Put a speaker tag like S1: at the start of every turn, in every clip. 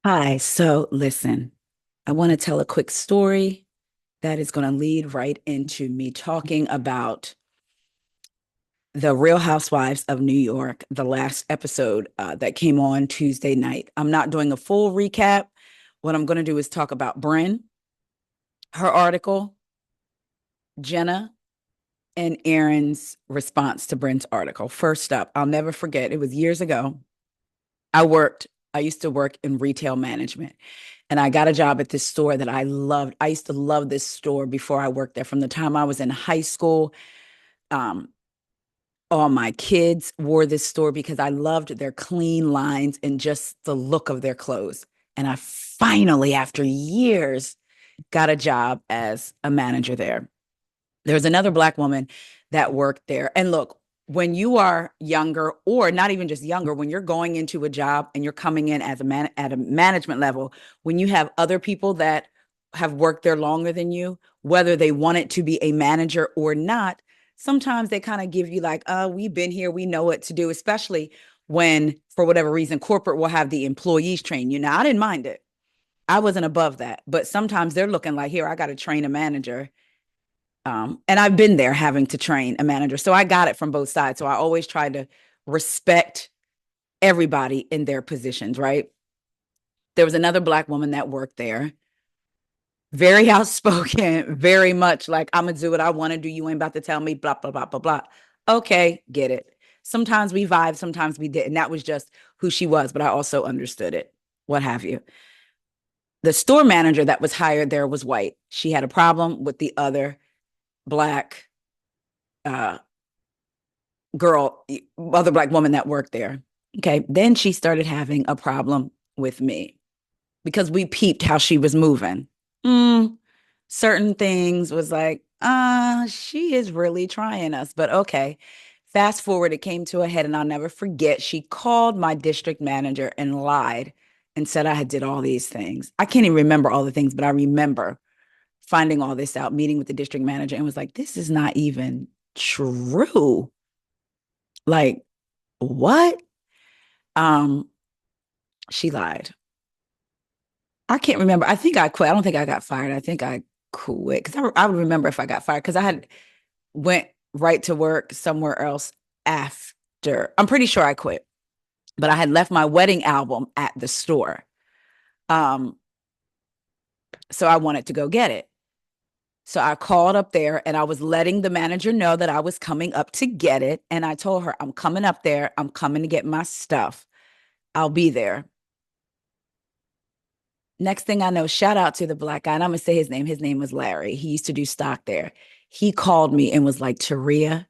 S1: Hi, so listen, I want to tell a quick story that is going to lead right into me talking about the Real Housewives of New York, the last episode that came on Tuesday night. I'm not doing a full recap. What I'm going to do is talk about Bren, her article, Jenna, and Aaron's response to Bren's article. First up, I'll never forget, it was years ago. I used to work in retail management. And I got a job at this store that I loved. I used to love this store before I worked there. From the time I was in high school, um, all my kids wore this store because I loved their clean lines and just the look of their clothes. And I finally, after years, got a job as a manager there. There was another Black woman that worked there. And look, when you are younger, or not even just younger, when you're going into a job and you're coming in as at a management level, when you have other people that have worked there longer than you, whether they want it to be a manager or not, sometimes they kind of give you like, we've been here, we know what to do, especially when, for whatever reason, corporate will have the employees train you. Now, I didn't mind it. I wasn't above that. But sometimes they're looking like, here, I got to train a manager, and I've been there having to train a manager. So I got it from both sides. So I always try to respect everybody in their positions, right? There was another Black woman that worked there, very outspoken, very much like, I'm going to do what I want to do. You ain't about to tell me, blah, blah, blah, blah, blah. Okay, get it. Sometimes we vibe, sometimes we didn't. That was just who she was, but I also understood it, what have you. The store manager that was hired there was white. She had a problem with the other Black uh, girl, other Black woman that worked there. Okay. Then she started having a problem with me because we peeped how she was moving. Mm, certain things was like, she is really trying us, but okay. Fast forward, it came to a head, and I'll never forget. She called my district manager and lied and said I had did all these things. I can't even remember all the things, but I remember finding all this out, meeting with the district manager, and was like, this is not even true. Like, what? Um, she lied. I can't remember. I think I quit. I don't think I got fired. I think I quit because I would remember if I got fired because I had went right to work somewhere else after. I'm pretty sure I quit, but I had left my wedding album at the store. Um, so I wanted to go get it. So I called up there and I was letting the manager know that I was coming up to get it. And I told her, I'm coming up there. I'm coming to get my stuff. I'll be there. Next thing I know, shout out to the Black guy. And I'm going to say his name. His name was Larry. He used to do stock there. He called me and was like, Taria,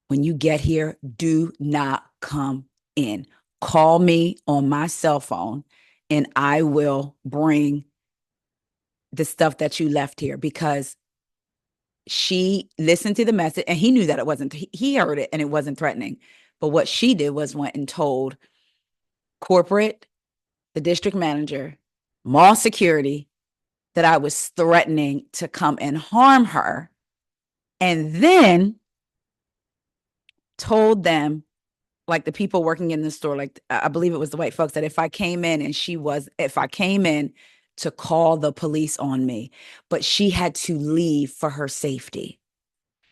S1: when you get here, do not come in. Call me on my cell phone and I will bring the stuff that you left here, because she listened to the message and he knew that it wasn't, he heard it and it wasn't threatening. But what she did was went and told corporate, the district manager, mall security, that I was threatening to come and harm her. And then told them, like the people working in the store, like I believe it was the white folks, that if I came in and if I came in, to call the police on me. But she had to leave for her safety.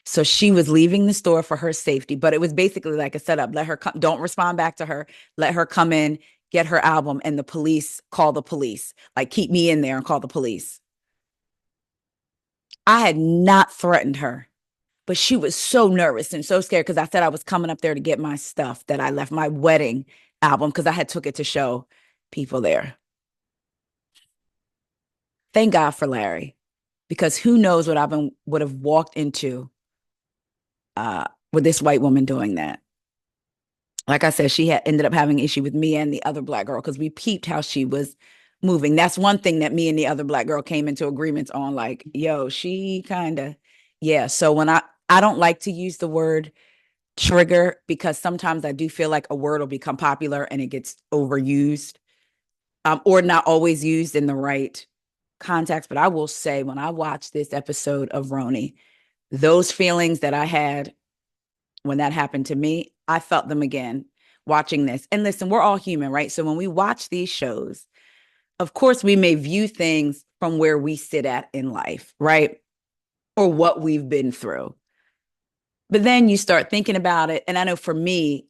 S1: So she was leaving the store for her safety, but it was basically like a setup. Let her come, don't respond back to her. Let her come in, get her album, and the police, call the police. Like, keep me in there and call the police. I had not threatened her, but she was so nervous and so scared because I said I was coming up there to get my stuff, that I left my wedding album because I had took it to show people there. Thank God for Larry, because who knows what would have walked into with this white woman doing that. Like I said, she had ended up having an issue with me and the other Black girl because we peeped how she was moving. That's one thing that me and the other Black girl came into agreements on. Like, yo, she kind of, yeah. So when I don't like to use the word trigger, because sometimes I do feel like a word will become popular and it gets overused, or not always used in the right context. But I will say, when I watched this episode of RHONY, those feelings that I had when that happened to me, I felt them again watching this. And listen, we're all human, right? So when we watch these shows, of course, we may view things from where we sit at in life, right? Or what we've been through. But then you start thinking about it. And I know for me,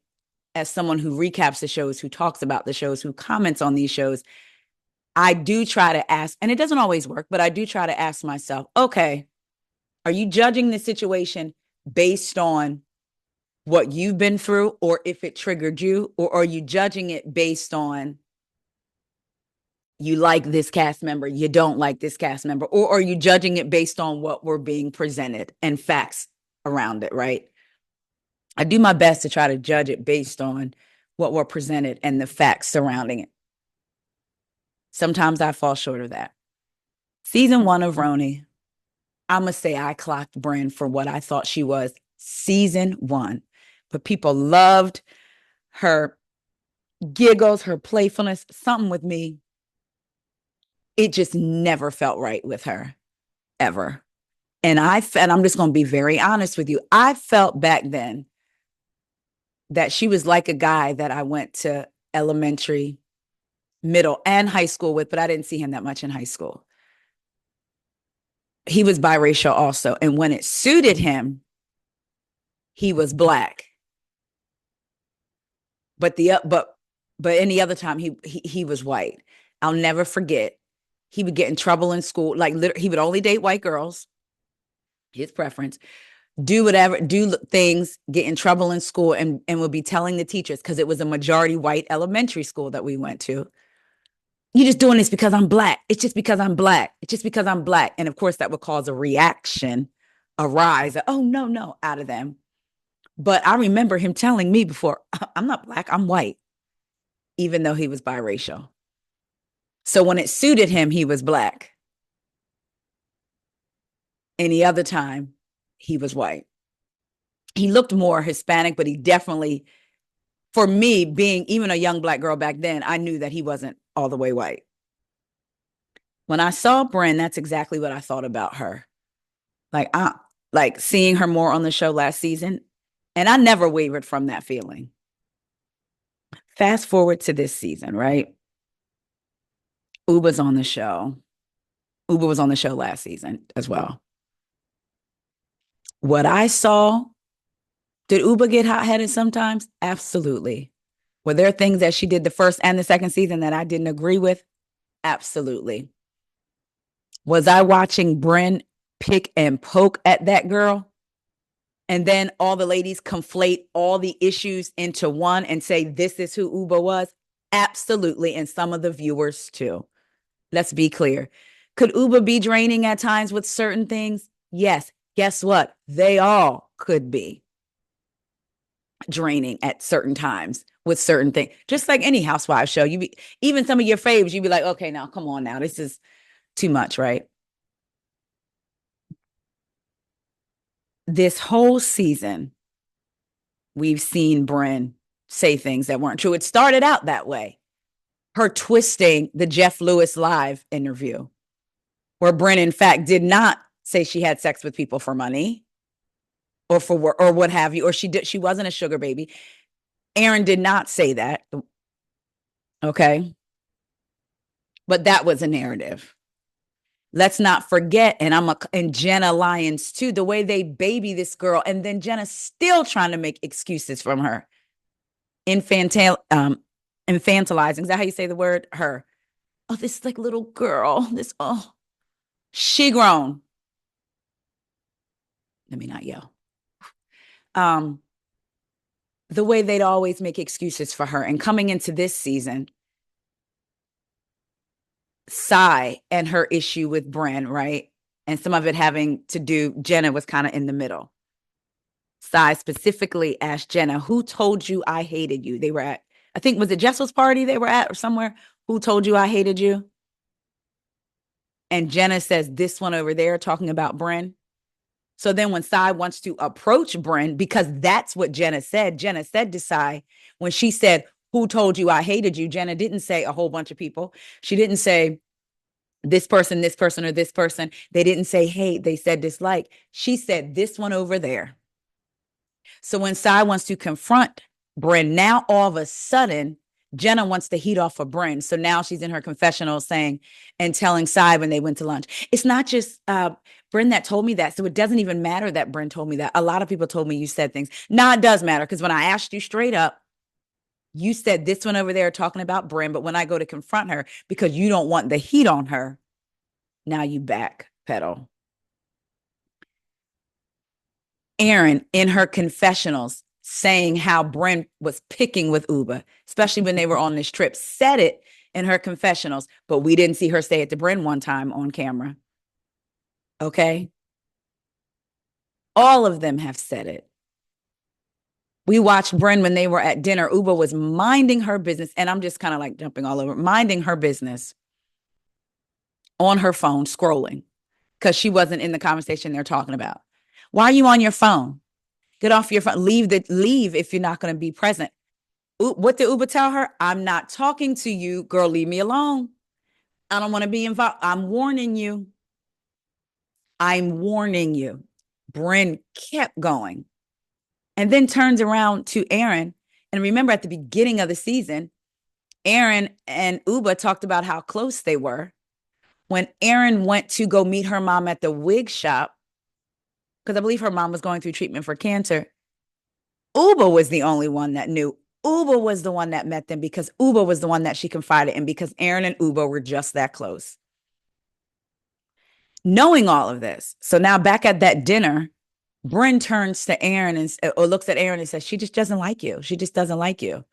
S1: as someone who recaps the shows, who talks about the shows, who comments on these shows, I do try to ask, and it doesn't always work, but I do try to ask myself, okay, are you judging the situation based on what you've been through or if it triggered you? Or are you judging it based on you like this cast member, you don't like this cast member? Or are you judging it based on what we're being presented and facts around it, right? I do my best to try to judge it based on what we're presented and the facts surrounding it. Sometimes I fall short of that. Season 1 of RHONY, I'm going to say I clocked Bren for what I thought she was season 1. But people loved her giggles, her playfulness, something with me. It just never felt right with her, ever. And I'm just going to be very honest with you. I felt back then that she was like a guy that I went to elementary, middle, and high school with, but I didn't see him that much in high school. He was biracial also. And when it suited him, he was Black. But any other time he was white. I'll never forget. He would get in trouble in school. Like he would only date white girls. His preference. Do things, get in trouble in school, and would be telling the teachers, because it was a majority white elementary school that we went to. You're just doing this because I'm Black. It's just because I'm Black. It's just because I'm Black. And of course, that would cause a reaction, a rise. Oh, no, out of them. But I remember him telling me before, I'm not Black, I'm white, even though he was biracial. So when it suited him, he was Black. Any other time, he was white. He looked more Hispanic, but he definitely, for me, being even a young Black girl back then, I knew that he wasn't all the way white. When I saw Bren, that's exactly what I thought about her. Like seeing her more on the show last season, and I never wavered from that feeling. Fast forward to this season, right? Uba's on the show. Uba was on the show last season as well. What I saw, did Uba get hot-headed sometimes? Absolutely. Were there things that she did the first and the second season that I didn't agree with? Absolutely. Was I watching Bren pick and poke at that girl? And then all the ladies conflate all the issues into one and say, this is who Uba was? Absolutely. And some of the viewers too. Let's be clear. Could Uba be draining at times with certain things? Yes. Guess what? They all could be draining at certain times with certain things. Just like any housewives show, even some of your faves, you'd be like, okay, now come on now. This is too much, right? This whole season, we've seen Bren say things that weren't true. It started out that way. Her twisting the Jeff Lewis live interview, where Bren, in fact, did not say she had sex with people for money or for work or what have you, or she wasn't a sugar baby. Aaron did not say that. Okay. But that was a narrative. Let's not forget, and Jenna Lyons too, the way they baby this girl, and then Jenna still trying to make excuses from her. Infantilizing. Is that how you say the word? Her. Oh, this like little girl. She grown. Let me not yell. The way they'd always make excuses for her. And coming into this season, Sai and her issue with Bren, right? And some of it having to do, Jenna was kind of in the middle. Sai specifically asked Jenna, who told you I hated you? They were at, I think, was it Jessel's party they were at or somewhere? Who told you I hated you? And Jenna says, this one over there, talking about Bren. So then when Sai wants to approach Bren, because that's what Jenna said to Sai, when she said, who told you I hated you? Jenna didn't say a whole bunch of people. She didn't say this person, or this person. They didn't say hate. They said dislike. She said this one over there. So when Sai wants to confront Bren, now all of a sudden, Jenna wants the heat off of Bren. So now she's in her confessional saying and telling Sai when they went to lunch. It's not just Bren that told me that. So it doesn't even matter that Bren told me that. A lot of people told me you said things. Nah, it does matter because when I asked you straight up, you said this one over there talking about Bren. But when I go to confront her because you don't want the heat on her, now you backpedal. Erin in her confessionals saying how Bren was picking with Uba, especially when they were on this trip, said it in her confessionals, but we didn't see her say it to Bren one time on camera. Okay? All of them have said it. We watched Bren when they were at dinner. Uba was minding her business, and I'm just kind of like jumping all over, minding her business on her phone, scrolling, because she wasn't in the conversation they're talking about. Why are you on your phone? Get off your phone. Leave if you're not going to be present. What did Uba tell her? I'm not talking to you. Girl, leave me alone. I don't want to be involved. I'm warning you. I'm warning you. Bren kept going and then turns around to Erin. And remember at the beginning of the season, Erin and Uba talked about how close they were. When Erin went to go meet her mom at the wig shop, because I believe her mom was going through treatment for cancer, Uba was the only one that knew. Uba was the one that met them because Uba was the one that she confided in because Erin and Uba were just that close. Knowing all of this, so now back at that dinner, Bren turns to Erin or looks at Erin and says, she just doesn't like you. She just doesn't like you.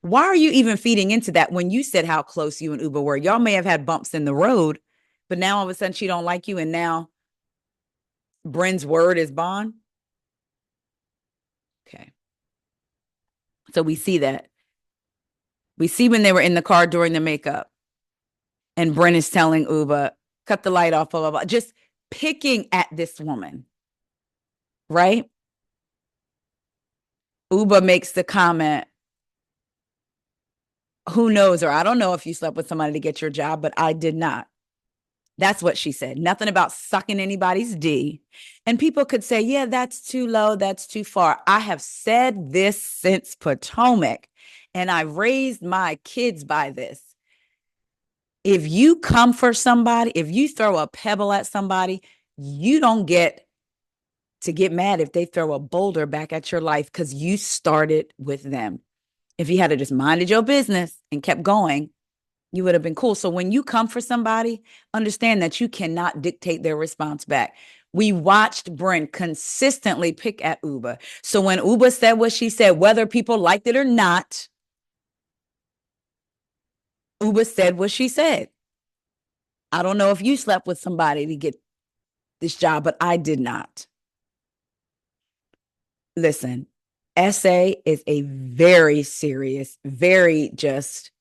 S1: Why are you even feeding into that when you said how close you and Uba were? Y'all may have had bumps in the road, but now all of a sudden she don't like you and now Bren's word is bond? Okay. So we see that. We see when they were in the car during the makeup and Bren is telling Uba, cut the light off, blah, blah, blah, just picking at this woman, right? Uba makes the comment, who knows, or I don't know if you slept with somebody to get your job, but I did not. That's what she said. Nothing about sucking anybody's D. And people could say, yeah, that's too low. That's too far. I have said this since Potomac, and I raised my kids by this. If you come for somebody, if you throw a pebble at somebody, you don't get to get mad if they throw a boulder back at your life because you started with them. If you had to just minded your business and kept going, you would have been cool. So when you come for somebody, understand that you cannot dictate their response back. We watched Bren consistently pick at Uba. So when Uba said what she said, whether people liked it or not, Uba said what she said. I don't know if you slept with somebody to get this job, but I did not. Listen, SA is a very serious, very just,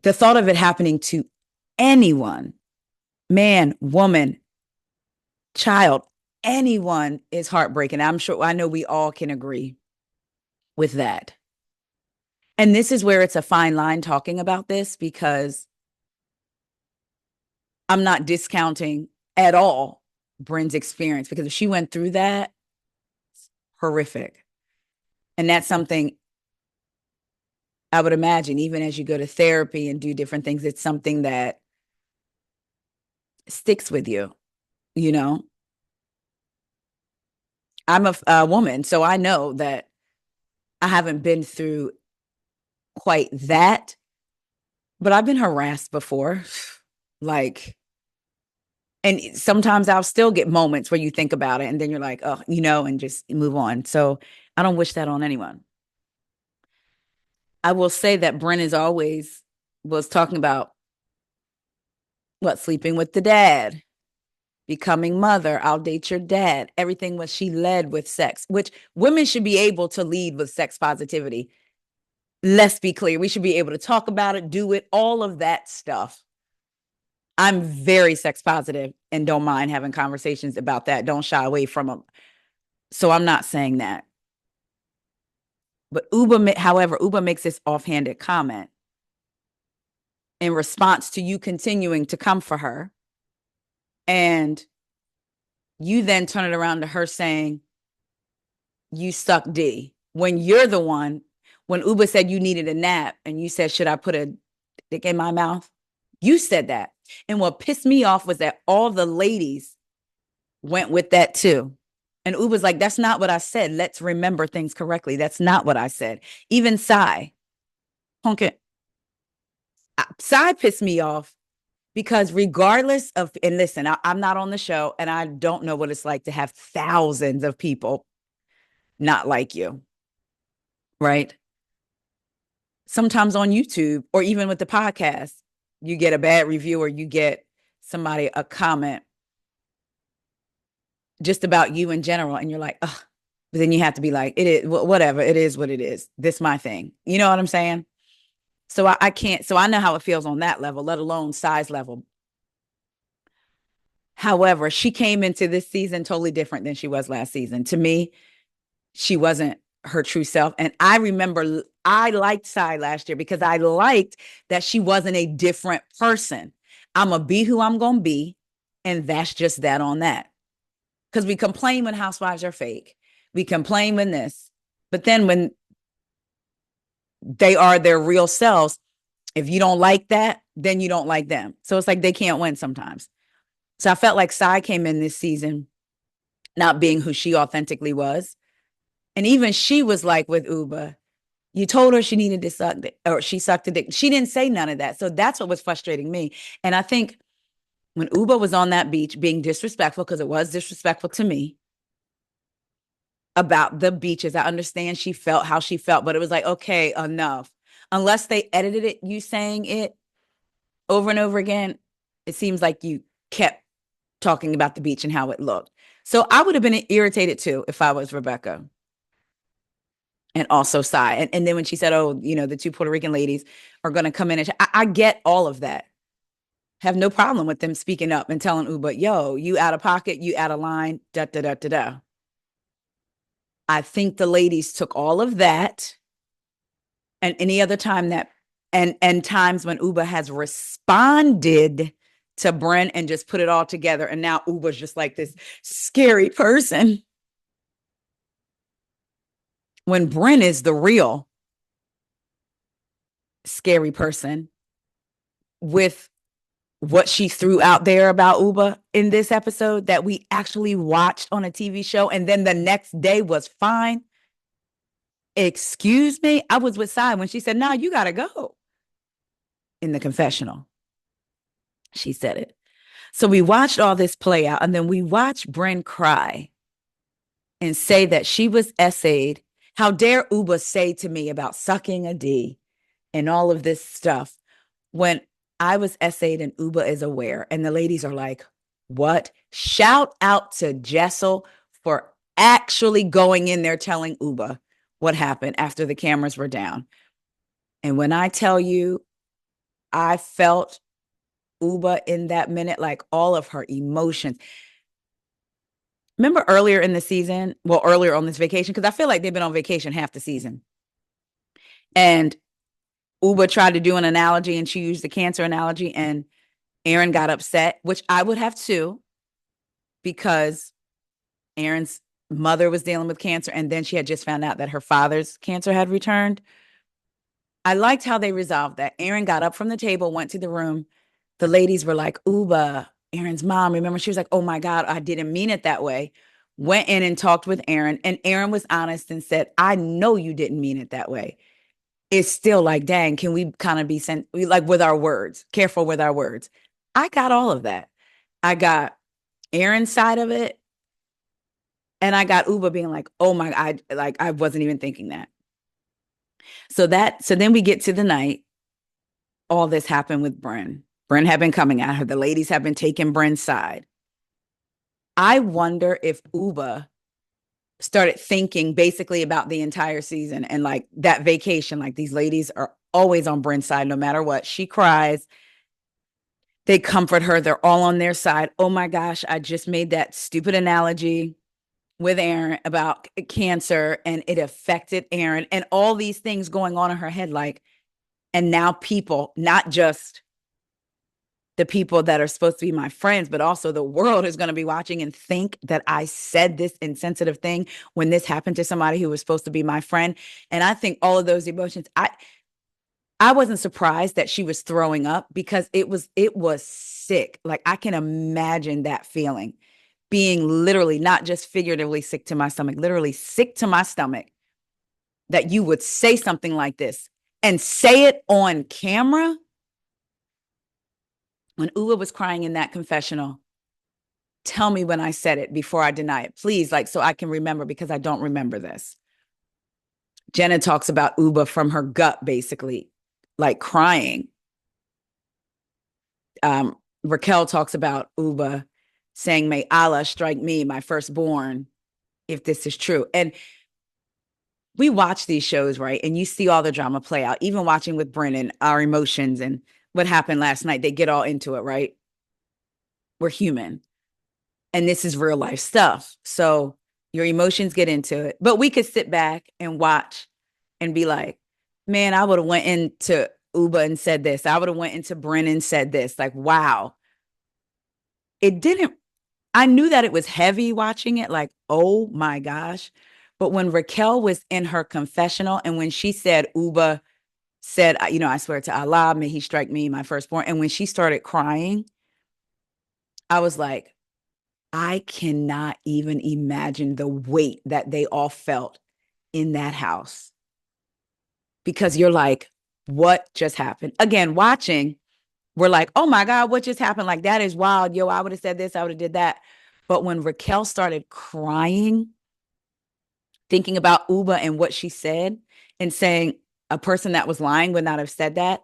S1: the thought of it happening to anyone, man, woman, child, anyone is heartbreaking. I know we all can agree with that. And this is where it's a fine line talking about this because I'm not discounting at all Bren's experience because if she went through that, it's horrific. And that's something I would imagine, even as you go to therapy and do different things, it's something that sticks with you, you know? I'm a woman, so I know that I haven't been through quite that, but I've been harassed before. Like, and sometimes I'll still get moments where you think about it and then you're like, oh, and just move on. So I don't wish that on anyone. I will say that Bren is always was talking about sleeping with the dad, becoming mother, I'll date your dad. Everything was she led with sex, which women should be able to lead with sex positivity. Let's be clear. We should be able to talk about it, do it, all of that stuff. I'm very sex positive and don't mind having conversations about that. Don't shy away from them. So I'm not saying that. But however, Uba makes this offhanded comment in response to you continuing to come for her. And you then turn it around to her saying, you suck D, when you're the one, When Uba said you needed a nap and you said, should I put a dick in my mouth? You said that. And what pissed me off was that all the ladies went with that too. And Uba's like, that's not what I said. Let's remember things correctly. That's not what I said. Even Psy, Psy pissed me off because regardless of, and listen, I'm not on the show and I don't know what it's like to have thousands of people not like you, right? Sometimes on YouTube or even with the podcast, you get a bad review or you get somebody a comment just about you in general. And you're like, ugh, but then you have to be like, it is whatever. It is what it is. This my thing. You know what I'm saying? So I can't, so I know how it feels on that level, let alone size level. However, she came into this season totally different than she was last season. To me, she wasn't her true self. And I remember I liked Psy last year because I liked that she wasn't a different person. I'm going to be who I'm going to be. And that's just that on that. Because we complain when housewives are fake. We complain when this. But then when they are their real selves, if you don't like that, then you don't like them. So it's like they can't win sometimes. So I felt like Psy came in this season not being who she authentically was. And even she was like with Uba, you told her she needed to suck, or she sucked a dick. She didn't say none of that. So that's what was frustrating me. And I think when Uba was on that beach being disrespectful, because it was disrespectful to me about the beaches, I understand she felt how she felt, but it was like, okay, enough. Unless they edited it, you saying it over and over again, it seems like you kept talking about the beach and how it looked. So I would have been irritated too if I was Rebecca. And also Psy. And then when she said, oh, you know, the two Puerto Rican ladies are going to come in and I get all of that. Have no problem with them speaking up and telling Uba, yo, you out of pocket, you out of line, da, da, da, da, da. I think the ladies took all of that and any other time that, and times when Uba has responded to Bren and just put it all together. And now Uba's just like this scary person. When Bren is the real scary person with what she threw out there about Uba in this episode that we actually watched on a TV show and then the next day was fine. Excuse me? I was with Sai when she said, no, you got to go in the confessional. She said it. So we watched all this play out and then we watched Bren cry and say that she was essayed. How dare Uba say to me about sucking a D and all of this stuff when I was essayed and Uba is aware. And the ladies are like, what? Shout out to Jessel for actually going in there telling Uba what happened after the cameras were down. And when I tell you, I felt Uba in that minute, like all of her emotions. Remember earlier in the season, well, earlier on this vacation, because I feel like they've been on vacation half the season. And Uba tried to do an analogy and she used the cancer analogy and Aaron got upset, which I would have too, because Aaron's mother was dealing with cancer and then she had just found out that her father's cancer had returned. I liked how they resolved that. Aaron got up from the table, went to the room. The ladies were like, Uba, Aaron's mom, remember, she was like, oh my God, I didn't mean it that way. Went in and talked with Aaron and Aaron was honest and said, I know you didn't mean it that way. It's still like, dang, can we kind of be like with our words, careful with our words. I got all of that. I got Aaron's side of it. And I got Uba being like, oh my, I wasn't even thinking that. So then we get to the night. All this happened with Bren. Bren had been coming at her. The ladies have been taking Bren's side. I wonder if Uba started thinking basically about the entire season and like that vacation, like these ladies are always on Bren's side no matter what. She cries. They comfort her. They're all on their side. Oh my gosh, I just made that stupid analogy with Aaron about cancer and it affected Aaron and all these things going on in her head. Like, and now people, not just the people that are supposed to be my friends, but also the world is going to be watching and think that I said this insensitive thing when this happened to somebody who was supposed to be my friend. And I think all of those emotions, I wasn't surprised that she was throwing up because it was sick. Like I can imagine that feeling, being literally not just figuratively sick to my stomach, literally sick to my stomach, that you would say something like this and say it on camera. When Uwa was crying in that confessional, tell me when I said it before I deny it, please, like so I can remember, because I don't remember this. Jenna talks about Uba from her gut, basically, like crying. Raquel talks about Uba saying, "May Allah strike me, my firstborn, if this is true." And we watch these shows, right? And you see all the drama play out, even watching with Brennan, our emotions and what happened last night. They get all into it, right? We're human. And this is real life stuff. So your emotions get into it. But we could sit back and watch and be like, man, I would have went into Uba and said this. I would have went into Bren and said this. Like, wow. It didn't, I knew that it was heavy watching it, like, oh my gosh. But when Raquel was in her confessional and when she said, Uba said, I swear to Allah, may he strike me, my firstborn. And when she started crying, I was like, I cannot even imagine the weight that they all felt in that house. Because you're like, what just happened? Again, watching, we're like, oh my God, what just happened? Like, that is wild. Yo, I would have said this, I would have did that. But when Raquel started crying, thinking about Uba and what she said and saying a person that was lying would not have said that,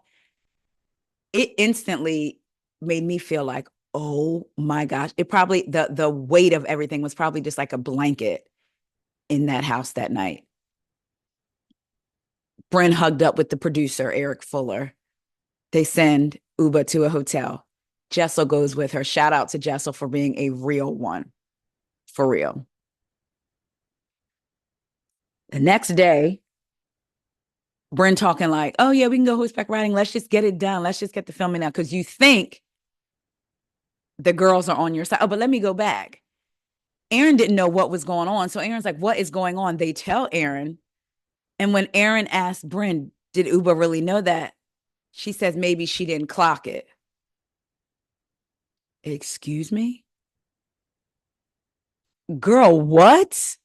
S1: it instantly made me feel like, oh my gosh, it probably, the weight of everything was probably just like a blanket in that house that night. Bren hugged up with the producer, Eric Fuller. They send Uba to a hotel. Jessel goes with her. Shout out to Jessel for being a real one. For real. The next day, Bren talking like, oh yeah, we can go horseback riding. Let's just get it done. Let's just get the filming out. Because you think the girls are on your side. Oh, but let me go back. Aaron didn't know what was going on. So Aaron's like, what is going on? They tell Aaron. And when Aaron asked Bren, did Uba really know that? She says, maybe she didn't clock it. Excuse me? Girl, what?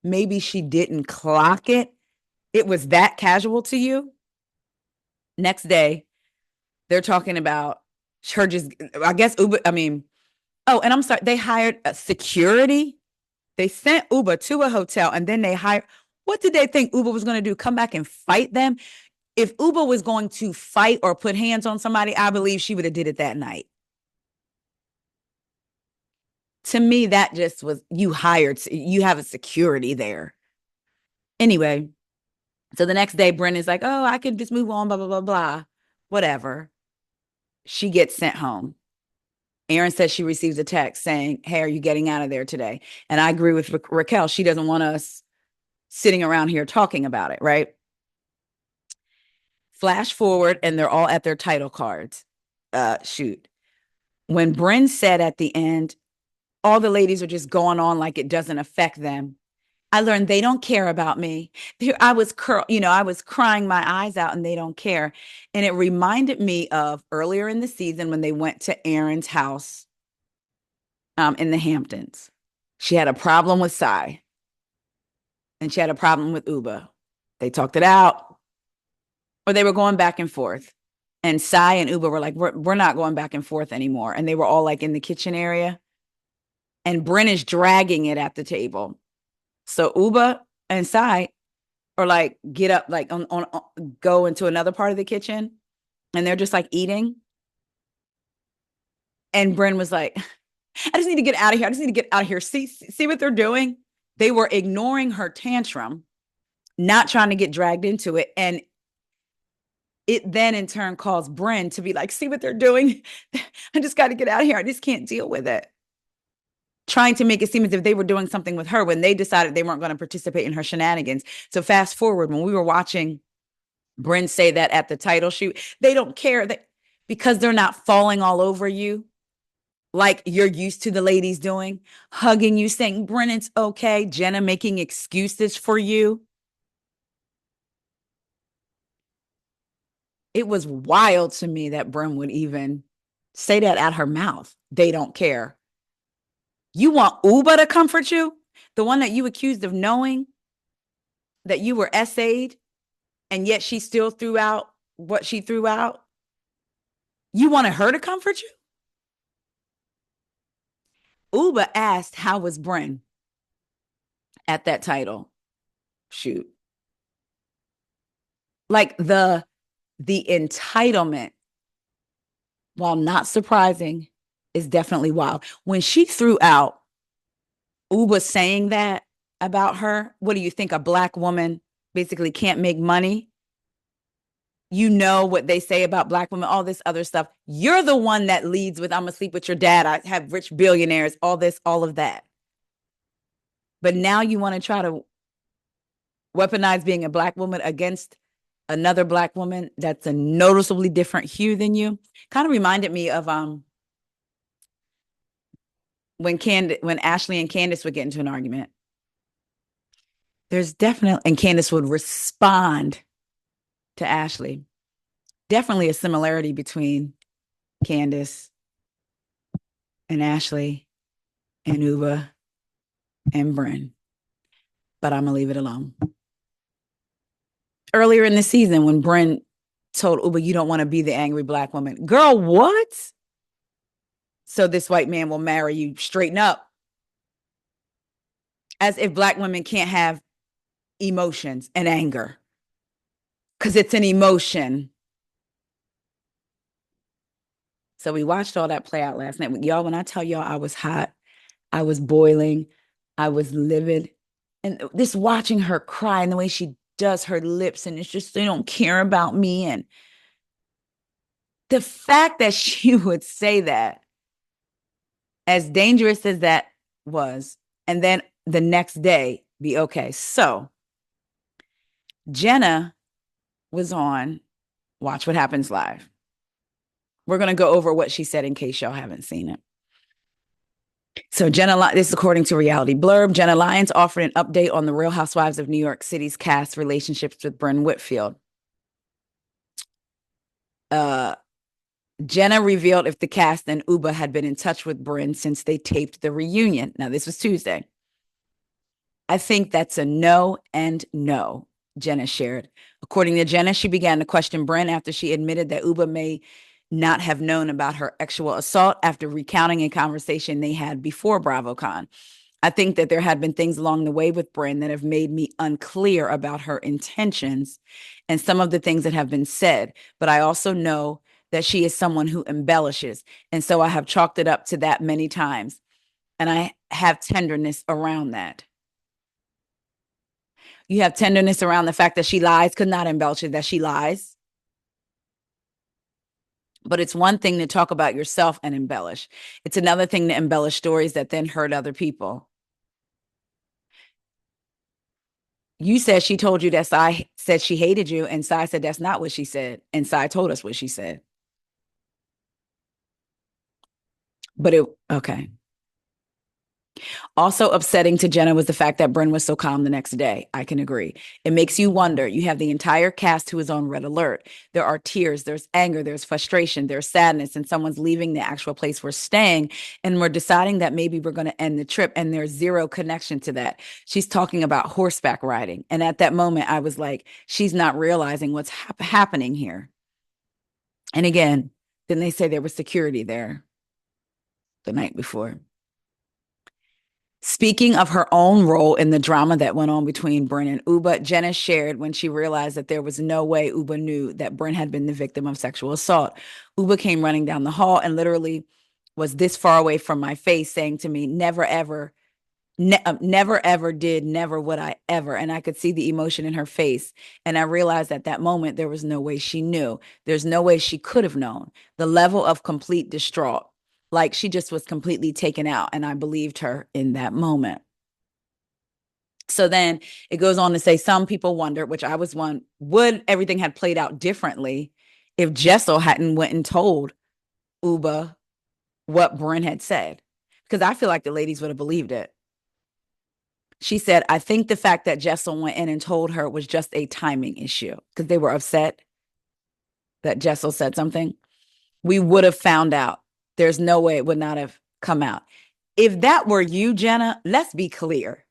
S1: Maybe she didn't clock it. It was that casual to you? Next day, they're talking about her just, I guess Uba, oh, and I'm sorry, they hired a security. They sent Uba to a hotel and then they hired, what did they think Uba was going to do? Come back and fight them? If Uba was going to fight or put hands on somebody, I believe she would have did it that night. To me, that just was, you have a security there. Anyway, so the next day, Brendan's like, oh, I can just move on, blah, blah, blah, blah. Whatever. She gets sent home. Aaron says she receives a text saying, hey, are you getting out of there today? And I agree with Raquel. She doesn't want us sitting around here talking about it, right? Flash forward, and they're all at their title cards. Shoot. When Bren said at the end, all the ladies are just going on like it doesn't affect them, I learned they don't care about me. I was crying my eyes out and they don't care. And it reminded me of earlier in the season when they went to Erin's house in the Hamptons. She had a problem with Sai and she had a problem with Uba. They talked it out, or they were going back and forth. And Sai and Uba were like, we're not going back and forth anymore. And they were all like in the kitchen area. And Bren is dragging it at the table. So Uba and Sai are like, get up, like go into another part of the kitchen. And they're just like eating. And Bren was like, I just need to get out of here. I just need to get out of here. See what they're doing? They were ignoring her tantrum, not trying to get dragged into it. And it then in turn calls Bren to be like, see what they're doing? I just got to get out of here. I just can't deal with it. Trying to make it seem as if they were doing something with her when they decided they weren't going to participate in her shenanigans. So fast forward, when we were watching Bren say that at the title shoot, they don't care. because they're not falling all over you like you're used to the ladies doing, hugging you, saying, Bren, it's okay. Jenna making excuses for you. It was wild to me that Bren would even say that out her mouth. They don't care. You want Uba to comfort you? The one that you accused of knowing that you were essayed, and yet she still threw out what she threw out? You wanted her to comfort you? Uba asked, how was Bren at that title shoot? Like the entitlement, while not surprising, is definitely wild. When she threw out Uba saying that about her, what do you think? A black woman basically can't make money? You know what they say about black women, all this other stuff. You're the one that leads with, I'm gonna sleep with your dad, I have rich billionaires, all this, all of that. But now you want to try to weaponize being a black woman against another black woman that's a noticeably different hue than you. Kind of reminded me of when Ashley and Candace would get into an argument. There's definitely, and Candace would respond to Ashley. Definitely a similarity between Candace and Ashley and Uba and Bren. But I'm gonna leave it alone. Earlier in the season, when Bren told Uba, you don't want to be the angry black woman. Girl, what? So this white man will marry you. Straighten up. As if black women can't have emotions and anger. Because it's an emotion. So we watched all that play out last night. Y'all, when I tell y'all I was hot, I was boiling, I was livid. And just watching her cry and the way she does her lips, and it's just, they don't care about me. And the fact that she would say that, as dangerous as that was, and then the next day be okay. So Jenna was on Watch What Happens Live. We're going to go over what she said in case y'all haven't seen it. So Jenna, this is according to Reality Blurb, Jenna Lyons offered an update on the Real Housewives of New York City's cast relationships with Bren Whitfield. Jenna revealed if the cast and Uba had been in touch with Bren since they taped the reunion. Now, this was Tuesday. I think that's a no and no, Jenna shared. According to Jenna, she began to question Bren after she admitted that Uba may not have known about her sexual assault after recounting a conversation they had before BravoCon. I think that there had been things along the way with Bren that have made me unclear about her intentions and some of the things that have been said. But I also know that she is someone who embellishes. And so I have chalked it up to that many times. And I have tenderness around that. You have tenderness around the fact that she lies, could not embellish it, that she lies. But it's one thing to talk about yourself and embellish. It's another thing to embellish stories that then hurt other people. You said she told you that Sai said she hated you, and Sai said that's not what she said. And Sai told us what she said. But okay. Also upsetting to Jenna was the fact that Bren was so calm the next day. I can agree. It makes you wonder. You have the entire cast who is on red alert. There are tears, there's anger, there's frustration, there's sadness, and someone's leaving the actual place we're staying. And we're deciding that maybe we're going to end the trip. And there's zero connection to that. She's talking about horseback riding. And at that moment, I was like, she's not realizing what's happening here. And again, then they say there was security there the night before. Speaking of her own role in the drama that went on between Bren and Uba, Jenna shared when she realized that there was no way Uba knew that Bren had been the victim of sexual assault. Uba came running down the hall and literally was this far away from my face, saying to me, never, ever, never, ever did, never would I ever. And I could see the emotion in her face. And I realized at that moment, there was no way she knew. There's no way she could have known. The level of complete distraught. Like she just was completely taken out. And I believed her in that moment. So then it goes on to say some people wondered, which I was one, would everything had played out differently if Jessel hadn't went and told Uba what Bren had said, because I feel like the ladies would have believed it. She said, I think the fact that Jessel went in and told her was just a timing issue because they were upset that Jessel said something. We would have found out. There's no way it would not have come out. If that were you, Jenna, let's be clear.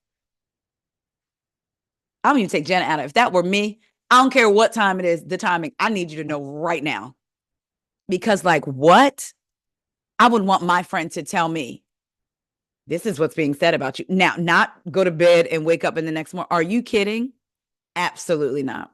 S1: I'm going to take Jenna out of it. If that were me, I don't care what time it is, the timing, I need you to know right now. Because, like, what? I would want my friend to tell me, this is what's being said about you. Now, not go to bed and wake up in the next morning. Are you kidding? Absolutely not.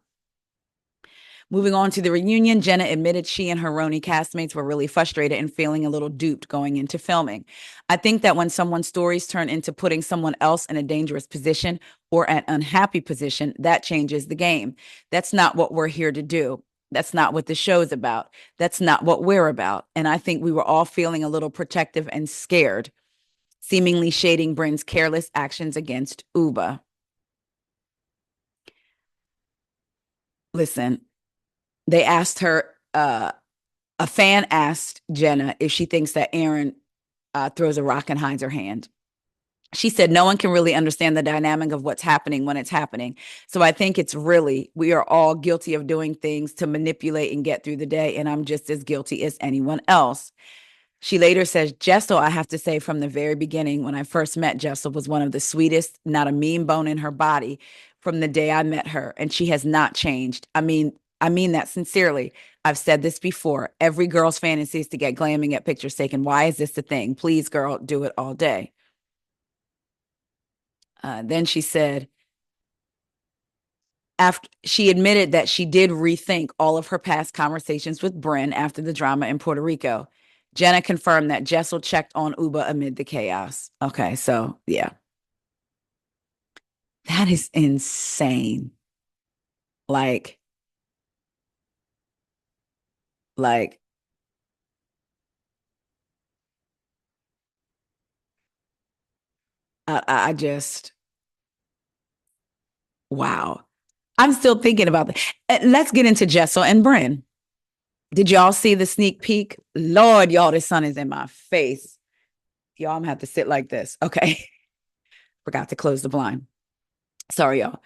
S1: Moving on to the reunion, Jenna admitted she and her RHONY castmates were really frustrated and feeling a little duped going into filming. I think that when someone's stories turn into putting someone else in a dangerous position or an unhappy position, that changes the game. That's not what we're here to do. That's not what the show's about. That's not what we're about. And I think we were all feeling a little protective and scared, seemingly shading Bren's careless actions against Uba. Listen, they asked her, a fan asked Jenna if she thinks that Aaron throws a rock and hides her hand. She said, no one can really understand the dynamic of what's happening when it's happening. So I think it's really, we are all guilty of doing things to manipulate and get through the day. And I'm just as guilty as anyone else. She later says, Jessel, I have to say from the very beginning, when I first met Jessel, was one of the sweetest, not a mean bone in her body from the day I met her. And she has not changed. I mean that sincerely. I've said this before. Every girl's fantasy is to get glam and get pictures taken. Why is this a thing? Please, girl, do it all day. Then she said, after she admitted that she did rethink all of her past conversations with Bren after the drama in Puerto Rico. Jenna confirmed that Jessel checked on Uba amid the chaos. Okay, so yeah. That is insane. Like, like, I just, wow. I'm still thinking about that. Let's get into Jessel and Bren. Did y'all see the sneak peek? Lord, y'all, the sun is in my face. Y'all, I'm gonna have to sit like this. Okay. Forgot to close the blind. Sorry, y'all.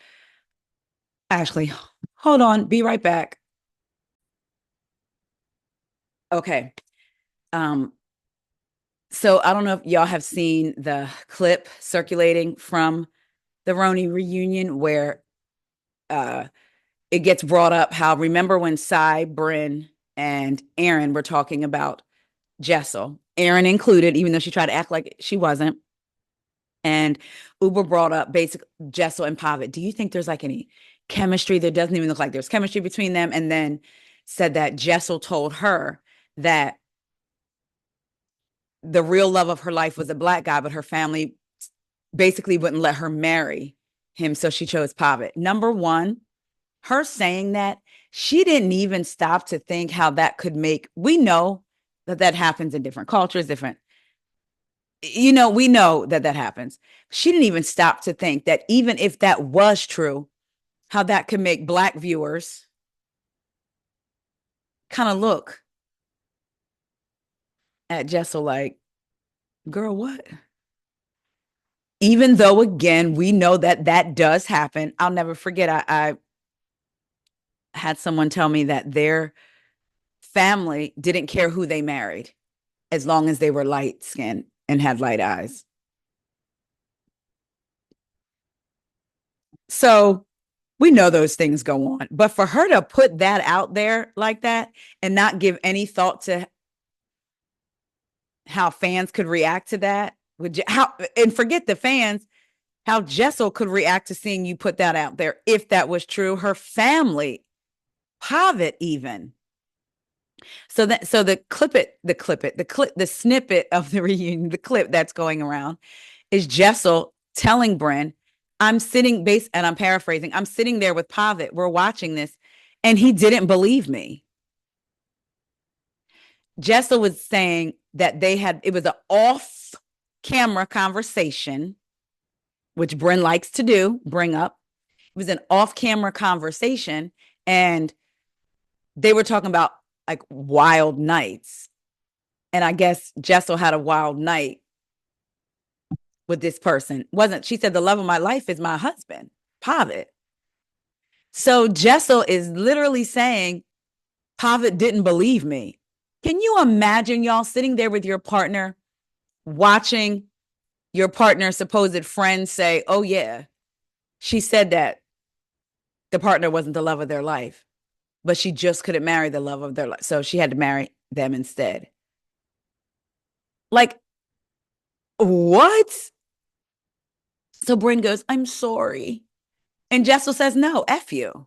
S1: Ashley, hold on. Be right back. Okay. Um, so I don't know if y'all have seen the clip circulating from the RHONY reunion where it gets brought up how, remember when Cy, Bren, and Aaron were talking about Jessel, Aaron included, even though she tried to act like she wasn't. And Uber brought up basically Jessel and Pavitt. Do you think there's like any chemistry? There doesn't even look like there's chemistry between them. And then said that Jessel told her that the real love of her life was a black guy, but her family basically wouldn't let her marry him. So she chose Pavitt. Number one, her saying that, she didn't even stop to think how that could make, we know that that happens in different cultures, different, we know that that happens. She didn't even stop to think that even if that was true, how that could make black viewers kind of look at Jessel like, girl, what? Even though, again, we know that that does happen. I'll never forget, I had someone tell me that their family didn't care who they married as long as they were light skinned and had light eyes. So we know those things go on. But for her to put that out there like that and not give any thought to how fans could react to that, and forget the fans, how Jessel could react to seeing you put that out there if that was true. Her family, Pavitt even. So the snippet of the reunion, the clip that's going around is Jessel telling Bren, I'm paraphrasing, I'm sitting there with Pavitt, we're watching this, and he didn't believe me. Jessel was saying that it was an off-camera conversation, which Bren likes to bring up. It was an off-camera conversation, and they were talking about like wild nights. And I guess Jessel had a wild night with this person. Wasn't she said the love of my life is my husband, Pavitt. So Jessel is literally saying Pavitt didn't believe me. Can you imagine y'all sitting there with your partner, watching your partner's supposed friend say, oh, yeah, she said that the partner wasn't the love of their life, but she just couldn't marry the love of their life. So she had to marry them instead. Like, what? So Bren goes, I'm sorry. And Jessel says, no, F you.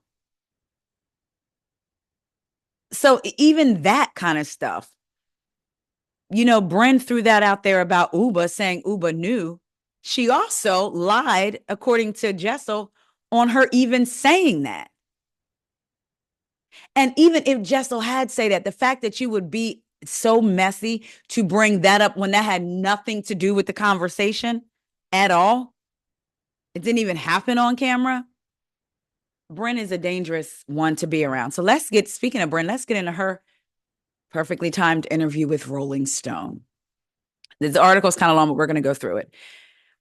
S1: So even that kind of stuff, Bren threw that out there about Uba saying Uba knew. She also lied, according to Jessel, on her even saying that. And even if Jessel had said that, the fact that you would be so messy to bring that up when that had nothing to do with the conversation at all, it didn't even happen on camera. Bren is a dangerous one to be around. So speaking of Bren, let's get into her perfectly timed interview with Rolling Stone. This article is kind of long, but we're going to go through it.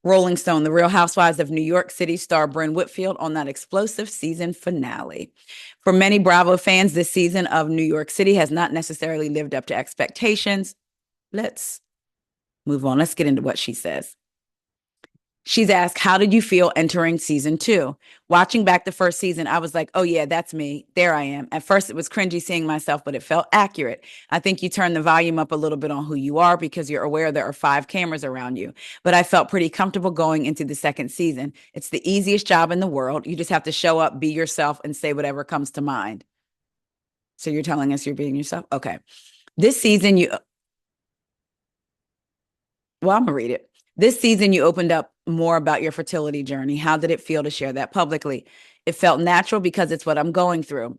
S1: Rolling Stone, the Real Housewives of New York City star Bren Whitfield on that explosive season finale. For many Bravo fans, this season of New York City has not necessarily lived up to expectations. Let's move on. Let's get into what she says. She's asked, how did you feel entering season 2? Watching back the first season, I was like, oh yeah, that's me. There I am. At first, it was cringy seeing myself, but it felt accurate. I think you turn the volume up a little bit on who you are because you're aware there are 5 cameras around you. But I felt pretty comfortable going into the second season. It's the easiest job in the world. You just have to show up, be yourself, and say whatever comes to mind. So you're telling us you're being yourself? Okay. This season, I'm going to read it. This season, you opened up more about your fertility journey. How did it feel to share that publicly? It felt natural because it's what I'm going through.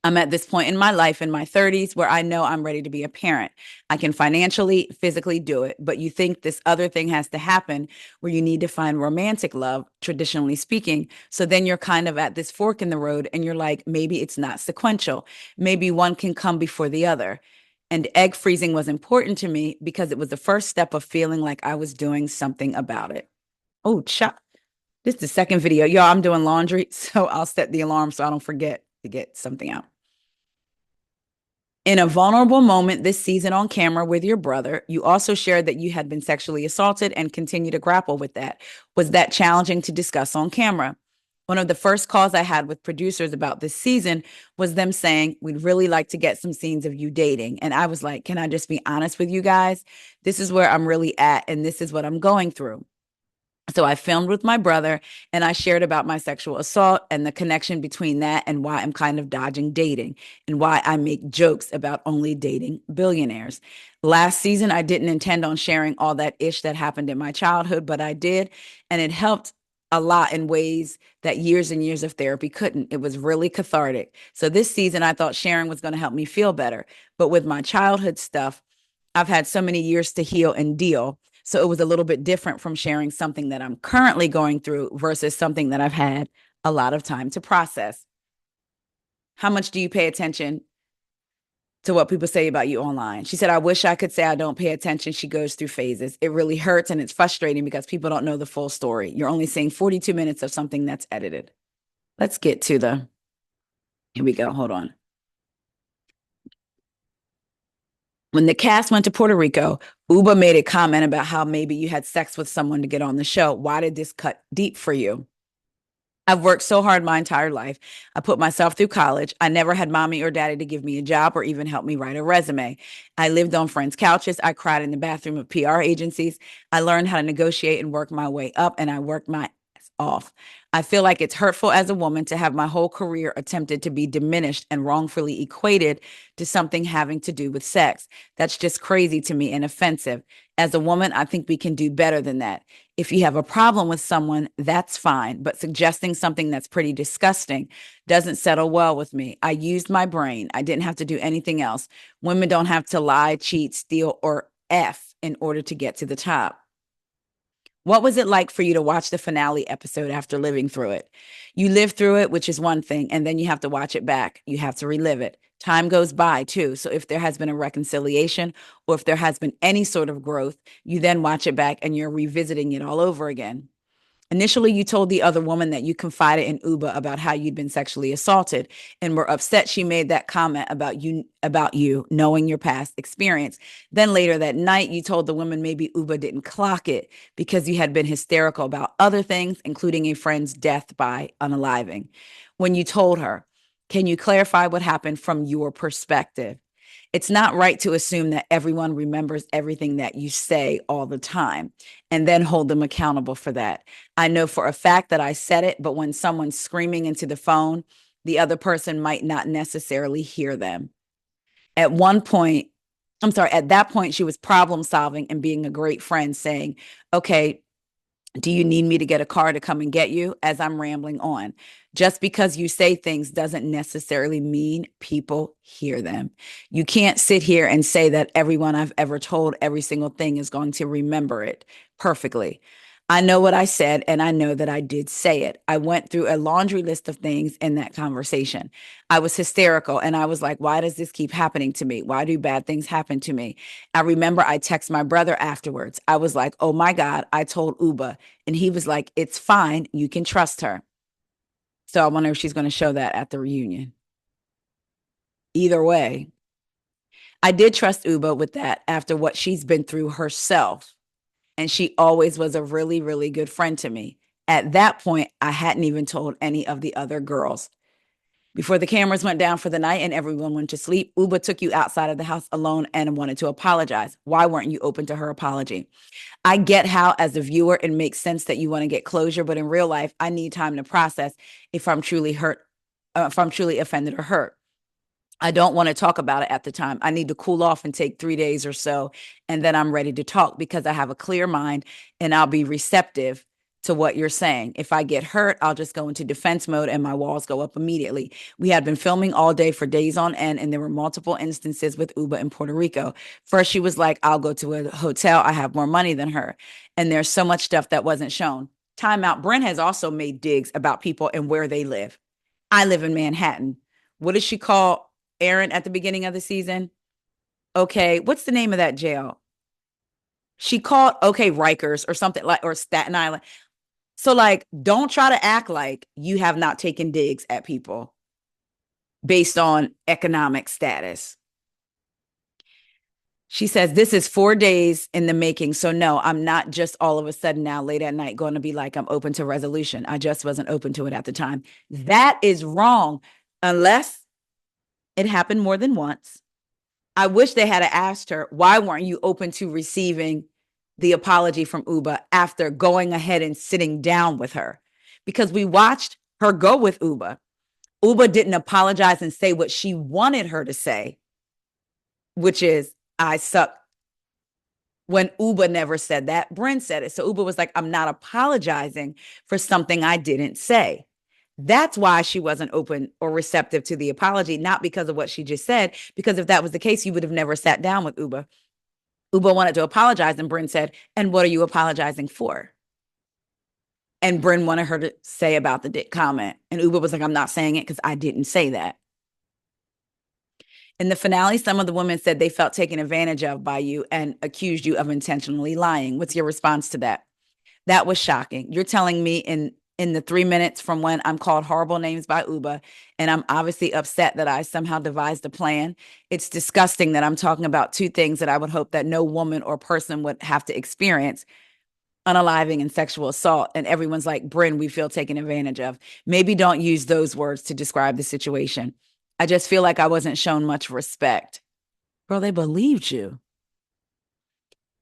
S1: I'm at this point in my life in my 30s where I know I'm ready to be a parent. I can financially, physically do it, but you think this other thing has to happen where you need to find romantic love, traditionally speaking. So then you're kind of at this fork in the road and you're like, maybe it's not sequential. Maybe one can come before the other. And egg freezing was important to me because it was the first step of feeling like I was doing something about it. Oh, this is the second video. Y'all, I'm doing laundry, so I'll set the alarm so I don't forget to get something out. In a vulnerable moment this season on camera with your brother, you also shared that you had been sexually assaulted and continue to grapple with that. Was that challenging to discuss on camera? One of the first calls I had with producers about this season was them saying, we'd really like to get some scenes of you dating. And I was like, can I just be honest with you guys? This is where I'm really at, and this is what I'm going through. So I filmed with my brother and I shared about my sexual assault and the connection between that and why I'm kind of dodging dating and why I make jokes about only dating billionaires. Last season, I didn't intend on sharing all that ish that happened in my childhood, but I did. And it helped a lot in ways that years and years of therapy couldn't. It was really cathartic. So this season, I thought sharing was going to help me feel better. But with my childhood stuff, I've had so many years to heal and deal. So it was a little bit different from sharing something that I'm currently going through versus something that I've had a lot of time to process. How much do you pay attention to what people say about you online? She said, I wish I could say I don't pay attention. She goes through phases. It really hurts and it's frustrating because people don't know the full story. You're only seeing 42 minutes of something that's edited. Let's get to here we go. Hold on. When the cast went to Puerto Rico, Uba made a comment about how maybe you had sex with someone to get on the show. Why did this cut deep for you? I've worked so hard my entire life. I put myself through college. I never had mommy or daddy to give me a job or even help me write a resume. I lived on friends' couches. I cried in the bathroom of PR agencies. I learned how to negotiate and work my way up, and I worked my ass off. I feel like it's hurtful as a woman to have my whole career attempted to be diminished and wrongfully equated to something having to do with sex. That's just crazy to me and offensive. As a woman, I think we can do better than that. If you have a problem with someone, that's fine. But suggesting something that's pretty disgusting doesn't settle well with me. I used my brain. I didn't have to do anything else. Women don't have to lie, cheat, steal, or F in order to get to the top. What was it like for you to watch the finale episode after living through it? You live through it, which is one thing, and then you have to watch it back. You have to relive it. Time goes by too. So if there has been a reconciliation or if there has been any sort of growth, you then watch it back and you're revisiting it all over again. Initially, you told the other woman that you confided in Uba about how you'd been sexually assaulted and were upset she made that comment about you knowing your past experience. Then later that night, you told the woman maybe Uba didn't clock it because you had been hysterical about other things, including a friend's death by unaliving. When you told her, can you clarify what happened from your perspective? It's not right to assume that everyone remembers everything that you say all the time and then hold them accountable for that. I know for a fact that I said it, but when someone's screaming into the phone, the other person might not necessarily hear them. At one point, I'm sorry, at that point, she was problem solving and being a great friend, saying, okay, do you need me to get a car to come and get you? As I'm rambling on. Just because you say things doesn't necessarily mean people hear them. You can't sit here and say that everyone I've ever told every single thing is going to remember it perfectly. I know what I said, and I know that I did say it. I went through a laundry list of things in that conversation. I was hysterical, and I was like, why does this keep happening to me? Why do bad things happen to me? I remember I texted my brother afterwards. I was like, oh my God, I told Uba. And he was like, it's fine. You can trust her. So I wonder if she's going to show that at the reunion. Either way, I did trust Uba with that after what she's been through herself. And she always was a really, really good friend to me. At that point, I hadn't even told any of the other girls. Before the cameras went down for the night and everyone went to sleep, Uba took you outside of the house alone and wanted to apologize. Why weren't you open to her apology? I get how, as a viewer, it makes sense that you want to get closure, but in real life, I need time to process if I'm truly hurt, if I'm truly offended or hurt. I don't want to talk about it at the time. I need to cool off and take 3 days or so, and then I'm ready to talk because I have a clear mind and I'll be receptive to what you're saying. If I get hurt, I'll just go into defense mode and my walls go up immediately. We had been filming all day for days on end, and there were multiple instances with Uba in Puerto Rico. First, she was like, I'll go to a hotel. I have more money than her. And there's so much stuff that wasn't shown. Time out. Bren has also made digs about people and where they live. I live in Manhattan. What does she call Aaron at the beginning of the season? Okay, what's the name of that jail? She called, okay, Rikers or something like, or Staten Island. So, like, don't try to act like you have not taken digs at people based on economic status. She says, this is 4 days in the making. So, no, I'm not just all of a sudden now late at night going to be like, I'm open to resolution. I just wasn't open to it at the time. That is wrong, unless it happened more than once. I wish they had asked her, why weren't you open to receiving the apology from Uba after going ahead and sitting down with her? Because we watched her go with Uba. Uba didn't apologize and say what she wanted her to say, which is, I suck. When Uba never said that, Bren said it. So Uba was like, I'm not apologizing for something I didn't say. That's why she wasn't open or receptive to the apology, not because of what she just said, because if that was the case, you would have never sat down with Uba. Uba wanted to apologize, and Bren said, and what are you apologizing for? And Bren wanted her to say about the dick comment. And Uba was like, I'm not saying it because I didn't say that. In the finale, some of the women said they felt taken advantage of by you and accused you of intentionally lying. What's your response to that? That was shocking. You're telling me in the 3 minutes from when I'm called horrible names by Uba, and I'm obviously upset that I somehow devised a plan. It's disgusting that I'm talking about two things that I would hope that no woman or person would have to experience: unaliving and sexual assault. And everyone's like, Bryn, we feel taken advantage of. Maybe don't use those words to describe the situation. I just feel like I wasn't shown much respect. Girl, they believed you.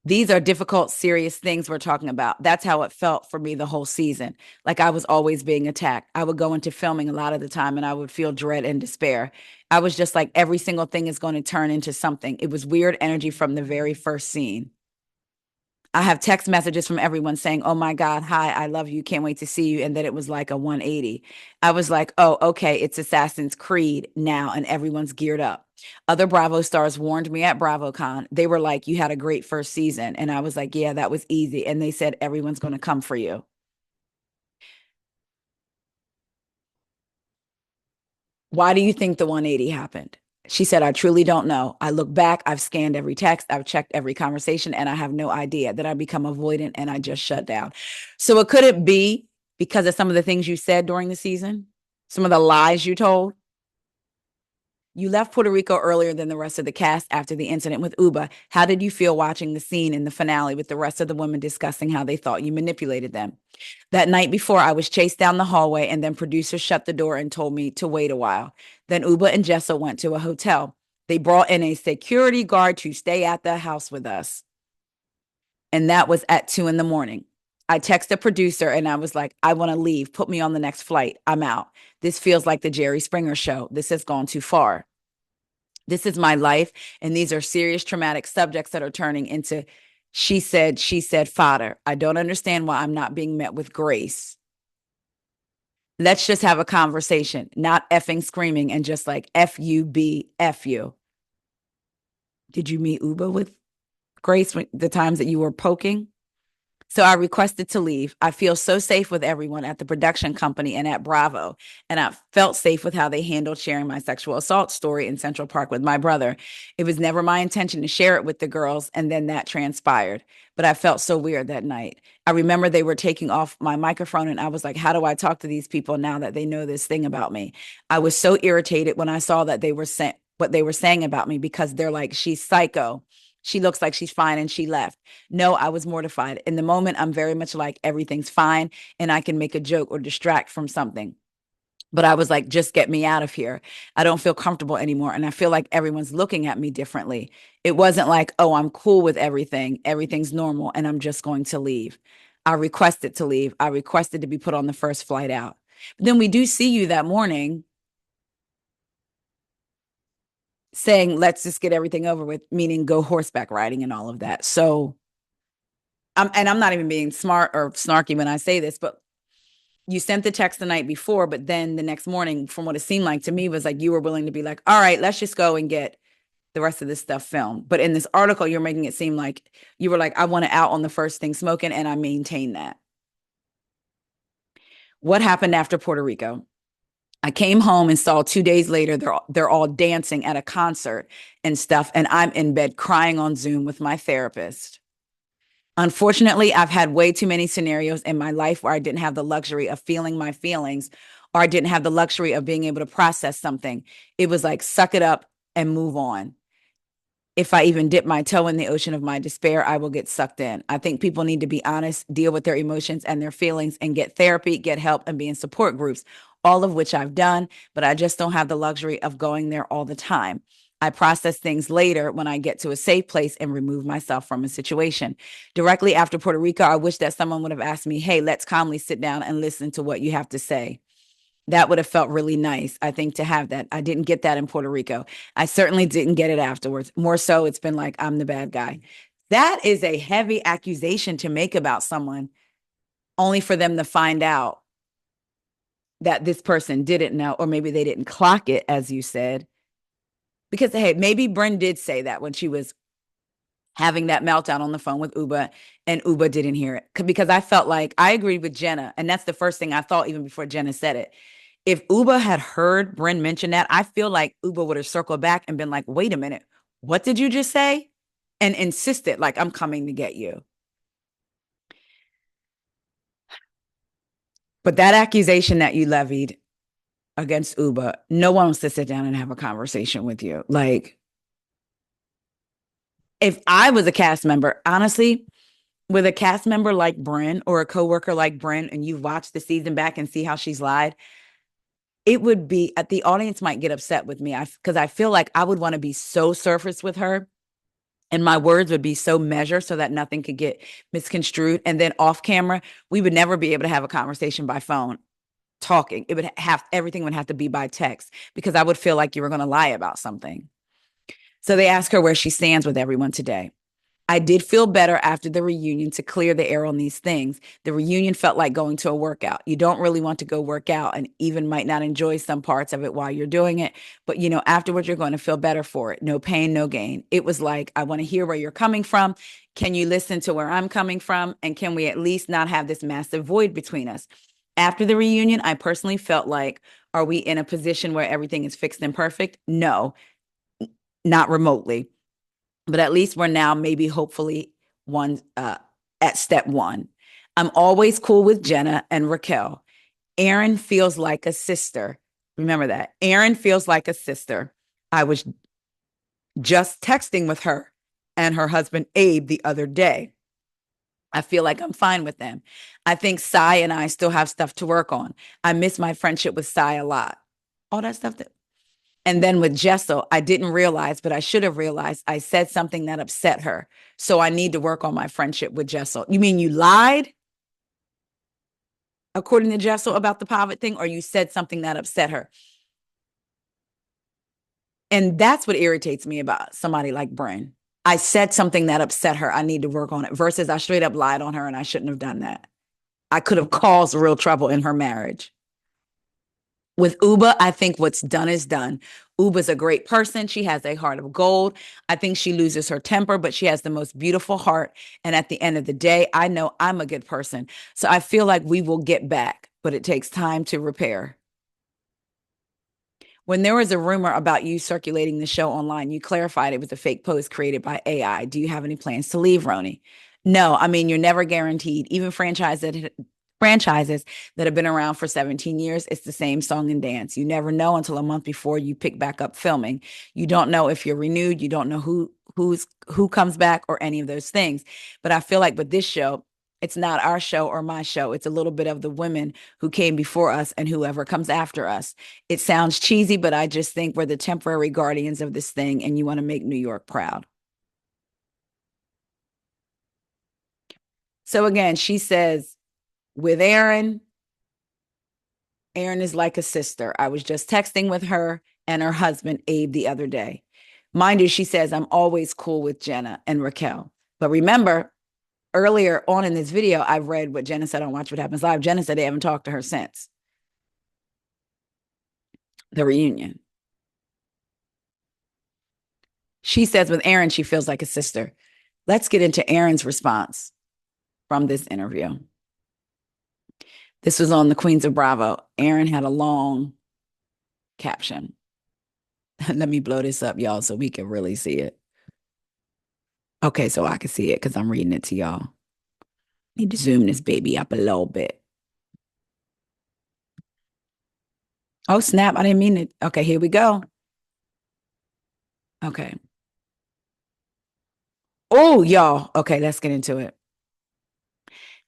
S1: These are difficult, serious things we're talking about. That's how it felt for me the whole season. Like I was always being attacked. I would go into filming a lot of the time and I would feel dread and despair. I was just like, every single thing is going to turn into something. It was weird energy from the very first scene. I have text messages from everyone saying, oh my God, hi, I love you, can't wait to see you. And then it was like a 180. I was like, oh, okay, it's Assassin's Creed now, and everyone's geared up. Other Bravo stars warned me at BravoCon. They were like, you had a great first season. And I was like, yeah, that was easy. And they said, everyone's going to come for you. Why do you think the 180 happened? She said, I truly don't know. I look back, I've scanned every text, I've checked every conversation, and I have no idea that I become avoidant and I just shut down. So it could it be because of some of the things you said during the season, some of the lies you told? You left Puerto Rico earlier than the rest of the cast after the incident with Uba. How did you feel watching the scene in the finale with the rest of the women discussing how they thought you manipulated them? That night before, I was chased down the hallway, and then producers shut the door and told me to wait a while. Then Uba and Jessa went to a hotel. They brought in a security guard to stay at the house with us. And that was at 2 in the morning. I texted a producer and I was like, I want to leave. Put me on the next flight. I'm out. This feels like the Jerry Springer show. This has gone too far. This is my life. And these are serious traumatic subjects that are turning into she said fodder. I don't understand why I'm not being met with grace. Let's just have a conversation, not effing screaming and just like F U B F you. Did you meet Uba with grace the times that you were poking? So I requested to leave. I feel so safe with everyone at the production company and at Bravo. And I felt safe with how they handled sharing my sexual assault story in Central Park with my brother. It was never my intention to share it with the girls, and then that transpired. But I felt so weird that night. I remember they were taking off my microphone, and I was like, how do I talk to these people now that they know this thing about me? I was so irritated when I saw that they were saying what they were saying about me because they're like, she's psycho. She looks like she's fine, and she left. No, I was mortified. In the moment, I'm very much like everything's fine and I can make a joke or distract from something. But I was like, just get me out of here. I don't feel comfortable anymore. And I feel like everyone's looking at me differently. It wasn't like, oh, I'm cool with everything. Everything's normal and I'm just going to leave. I requested to leave. I requested to be put on the first flight out. But then we do see you that morning saying, let's just get everything over with, meaning go horseback riding and all of that. So and I'm not even being smart or snarky when I say this, but you sent the text the night before, but then the next morning, from what it seemed like to me, was like you were willing to be like, all right, let's just go and get the rest of this stuff filmed. But in this article, you're making it seem like you were like, I want to out on the first thing smoking, and I maintain that. What happened after Puerto Rico? I came home and saw 2 days later they're all dancing at a concert and stuff, and I'm in bed crying on Zoom with my therapist. Unfortunately, I've had way too many scenarios in my life where I didn't have the luxury of feeling my feelings, or I didn't have the luxury of being able to process something. It was like, suck it up and move on. If I even dip my toe in the ocean of my despair, I will get sucked in. I think people need to be honest, deal with their emotions and their feelings, and get therapy, get help, and be in support groups, all of which I've done, but I just don't have the luxury of going there all the time. I process things later when I get to a safe place and remove myself from a situation. Directly after Puerto Rico, I wish that someone would have asked me, hey, let's calmly sit down and listen to what you have to say. That would have felt really nice, I think, to have that. I didn't get that in Puerto Rico. I certainly didn't get it afterwards. More so, it's been like, I'm the bad guy. That is a heavy accusation to make about someone, only for them to find out that this person didn't know, or maybe they didn't clock it, as you said. Because, hey, maybe Bren did say that when she was having that meltdown on the phone with Uba, and Uba didn't hear it. Because I felt like I agreed with Jenna. And that's the first thing I thought, even before Jenna said it. If Uba had heard Bren mention that, I feel like Uba would have circled back and been like, wait a minute, what did you just say? And insisted, like, I'm coming to get you. But that accusation that you levied against Uba, no one wants to sit down and have a conversation with you. Like, if I was a cast member, honestly, with a cast member like Bren or a coworker like Bren, and you watch the season back and see how she's lied, it would be the audience might get upset with me because I feel like I would want to be so surface with her, and my words would be so measured so that nothing could get misconstrued. And then off camera, we would never be able to have a conversation by phone talking. It would have everything would have to be by text because I would feel like you were going to lie about something. So they ask her where she stands with everyone today. I did feel better after the reunion to clear the air on these things. The reunion felt like going to a workout. You don't really want to go work out and even might not enjoy some parts of it while you're doing it. But, afterwards, you're going to feel better for it. No pain, no gain. It was like, I want to hear where you're coming from. Can you listen to where I'm coming from? And can we at least not have this massive void between us? After the reunion, I personally felt like, are we in a position where everything is fixed and perfect? No. not remotely, but at least we're now maybe hopefully one at step one. I'm always cool with Jenna and Raquel. Erin feels like a sister. Remember that. Erin feels like a sister. I was just texting with her and her husband Abe the other day. I feel like I'm fine with them. I think Sai and I still have stuff to work on. I miss my friendship with Sai a lot. All that stuff that. And then with Jessel, I didn't realize, but I should have realized I said something that upset her. So I need to work on my friendship with Jessel. You mean you lied, according to Jessel, about the Pavitt thing, or you said something that upset her? And that's what irritates me about somebody like Bren. I said something that upset her. I need to work on it versus I straight up lied on her and I shouldn't have done that. I could have caused real trouble in her marriage. With Uba, I think what's done is done. Uba's a great person. She has a heart of gold. I think she loses her temper, but she has the most beautiful heart. And at the end of the day, I know I'm a good person. So I feel like we will get back, but it takes time to repair. When there was a rumor about you circulating the show online, you clarified it with a fake post created by AI. Do you have any plans to leave, RHONY? No, I mean, you're never guaranteed. Even franchises that have been around for 17 years, it's the same song and dance. You never know until a month before you pick back up filming. You don't know if you're renewed. You don't know who comes back or any of those things. But I feel like with this show, it's not our show or my show. It's a little bit of the women who came before us and whoever comes after us. It sounds cheesy, but I just think we're the temporary guardians of this thing, and you want to make New York proud. So again, she says, with Erin is like a sister. I was just texting with her and her husband, Abe, the other day. Mind you, she says, I'm always cool with Jenna and Raquel. But remember, earlier on in this video, I read what Jenna said on Watch What Happens Live. Jenna said they haven't talked to her since the reunion. She says with Erin, she feels like a sister. Let's get into Erin's response from this interview. This was on the Queens of Bravo. Erin had a long caption. Let me blow this up, y'all, so we can really see it. Okay, so I can see it because I'm reading it to y'all. Need to zoom this baby up a little bit. Oh, snap. I didn't mean it. Okay, here we go. Okay. Oh, y'all. Okay, let's get into it.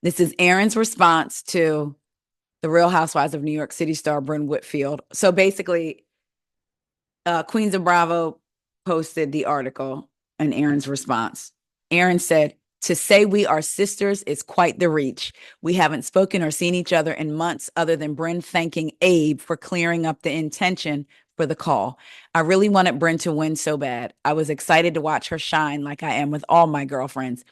S1: This is Erin's response to the Real Housewives of New York City star Bren Whitfield. So basically, Queens of Bravo posted the article and Erin's response. Erin said, to say we are sisters is quite the reach. We haven't spoken or seen each other in months other than Bren thanking Abe for clearing up the intention for the call. I really wanted Bren to win so bad. I was excited to watch her shine like I am with all my girlfriends.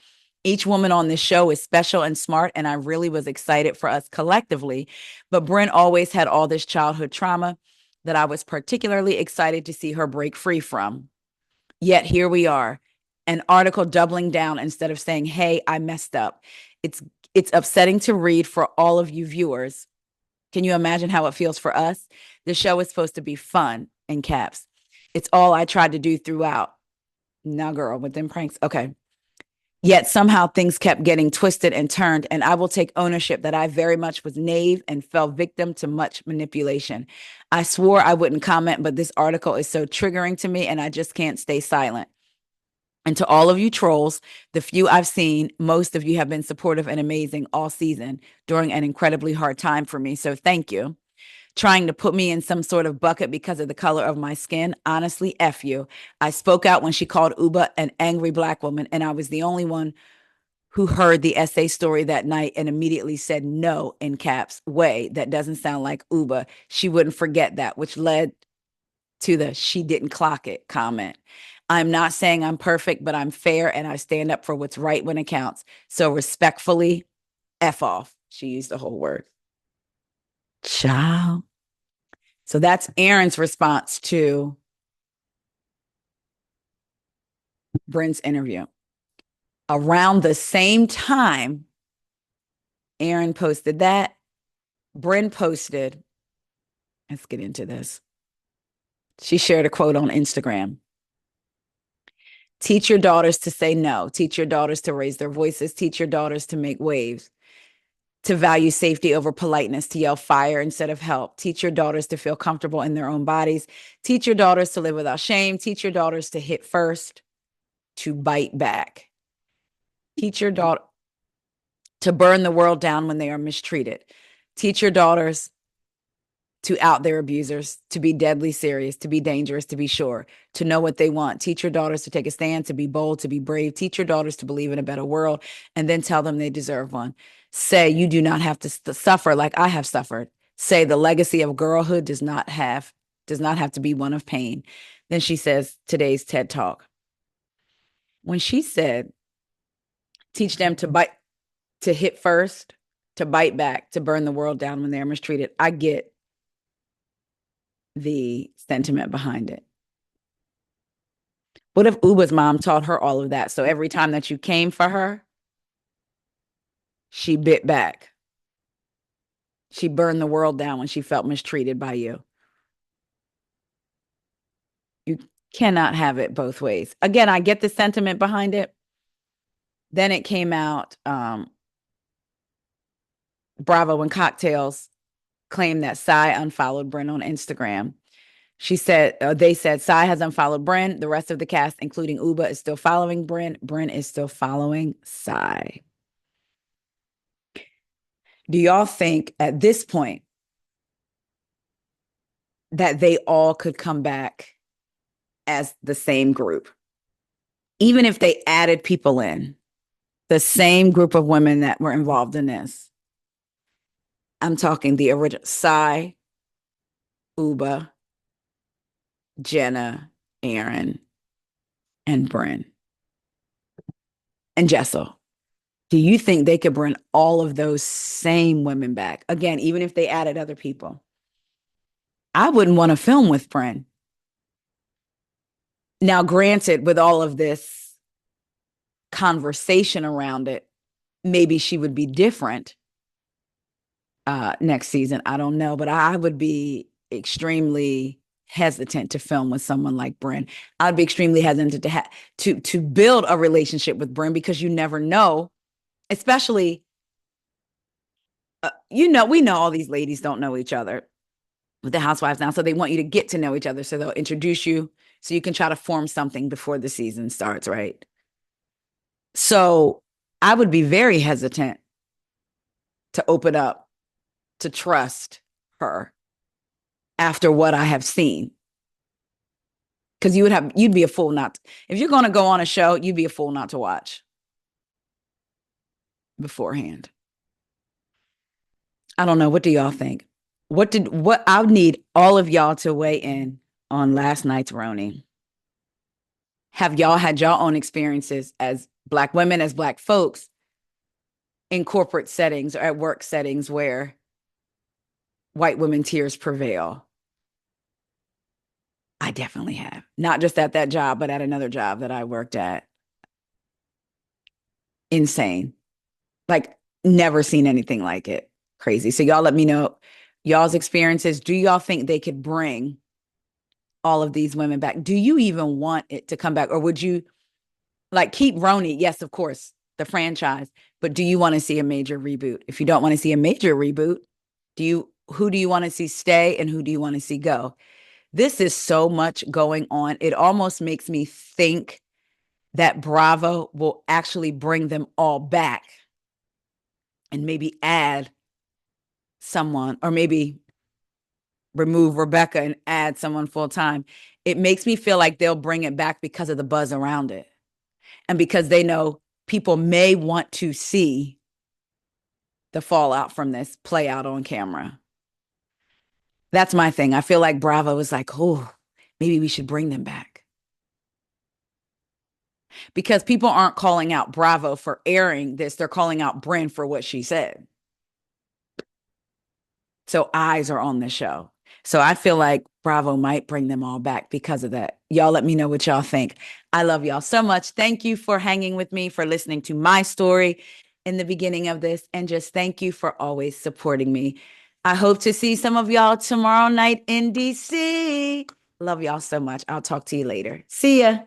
S1: Each woman on this show is special and smart, and I really was excited for us collectively. But Bren always had all this childhood trauma that I was particularly excited to see her break free from. Yet here we are, an article doubling down instead of saying, hey, I messed up. It's upsetting to read for all of you viewers. Can you imagine how it feels for us? The show is supposed to be fun, in caps. It's all I tried to do throughout. Now, girl, with them pranks. Okay. Yet somehow things kept getting twisted and turned, and I will take ownership that I very much was naive and fell victim to much manipulation. I swore I wouldn't comment, but this article is so triggering to me, and I just can't stay silent. And to all of you trolls, the few I've seen, most of you have been supportive and amazing all season during an incredibly hard time for me. So thank you. Trying to put me in some sort of bucket because of the color of my skin. Honestly, F you. I spoke out when she called Uba an angry Black woman, and I was the only one who heard the essay story that night and immediately said no in caps. Way, that doesn't sound like Uba. She wouldn't forget that, which led to the she didn't clock it comment. I'm not saying I'm perfect, but I'm fair and I stand up for what's right when it counts. So respectfully, F off. She used the whole word. Child. So that's Erin's response to Bren's interview. Around the same time, Erin posted that. Bren posted, let's get into this. She shared a quote on Instagram. Teach your daughters to say no. Teach your daughters to raise their voices. Teach your daughters to make waves, to value safety over politeness, to yell fire instead of help. Teach your daughters to feel comfortable in their own bodies. Teach your daughters to live without shame. Teach your daughters to hit first, to bite back. Teach your daughter to burn the world down when they are mistreated. Teach your daughters to out their abusers, to be deadly serious, to be dangerous, to be sure, to know what they want. Teach your daughters to take a stand, to be bold, to be brave. Teach your daughters to believe in a better world, and then tell them they deserve one. Say you do not have to suffer like I have suffered. Say the legacy of girlhood does not have to be one of pain. Then she says today's TED Talk. When she said, teach them to bite, to hit first, to bite back, to burn the world down when they're mistreated, I get the sentiment behind it. What if Uba's mom taught her all of that? So every time that you came for her, she bit back. She burned the world down when she felt mistreated by you. You cannot have it both ways. Again, I get the sentiment behind it. Then it came out, Bravo and Cocktails claimed that Sai unfollowed Bren on Instagram. They said Sai has unfollowed Bren. The rest of the cast, including Uba, is still following Bren. Bren is still following Sai. Do y'all think at this point that they all could come back as the same group? Even if they added people in, the same group of women that were involved in this. I'm talking the original Sai, Uba, Jenna, Aaron, and Bren, and Jessel. Do you think they could bring all of those same women back? Again, even if they added other people. I wouldn't want to film with Bren. Now, granted, with all of this conversation around it, maybe she would be different next season. I don't know, but I would be extremely hesitant to film with someone like Bren. I'd be extremely hesitant to build a relationship with Bren because you never know, especially, we know all these ladies don't know each other with the housewives now, so they want you to get to know each other, so they'll introduce you so you can try to form something before the season starts, right? So I would be very hesitant to open up, to trust her after what I have seen. Because you'd be a fool not, if you're going to go on a show, you'd be a fool not to watch beforehand. I don't know. What do y'all think? I would need all of y'all to weigh in on last night's RHONY. Have y'all had your own experiences as Black women, as Black folks in corporate settings or at work settings where white women tears prevail? I definitely have. Not just at that job, but at another job that I worked at. Insane. Like, never seen anything like it. Crazy. So y'all let me know y'all's experiences. Do y'all think they could bring all of these women back? Do you even want it to come back? Or would you keep RHONY? Yes, of course, the franchise. But do you want to see a major reboot? If you don't want to see a major reboot, who do you want to see stay and who do you want to see go? This is so much going on. It almost makes me think that Bravo will actually bring them all back and maybe add someone, or maybe remove Rebecca and add someone full time. It makes me feel like they'll bring it back because of the buzz around it. And because they know people may want to see the fallout from this play out on camera. That's my thing. I feel like Bravo is like, oh, maybe we should bring them back. Because people aren't calling out Bravo for airing this. They're calling out Bren for what she said. So eyes are on the show. So I feel like Bravo might bring them all back because of that. Y'all let me know what y'all think. I love y'all so much. Thank you for hanging with me, for listening to my story in the beginning of this. And just thank you for always supporting me. I hope to see some of y'all tomorrow night in DC. Love y'all so much. I'll talk to you later. See ya.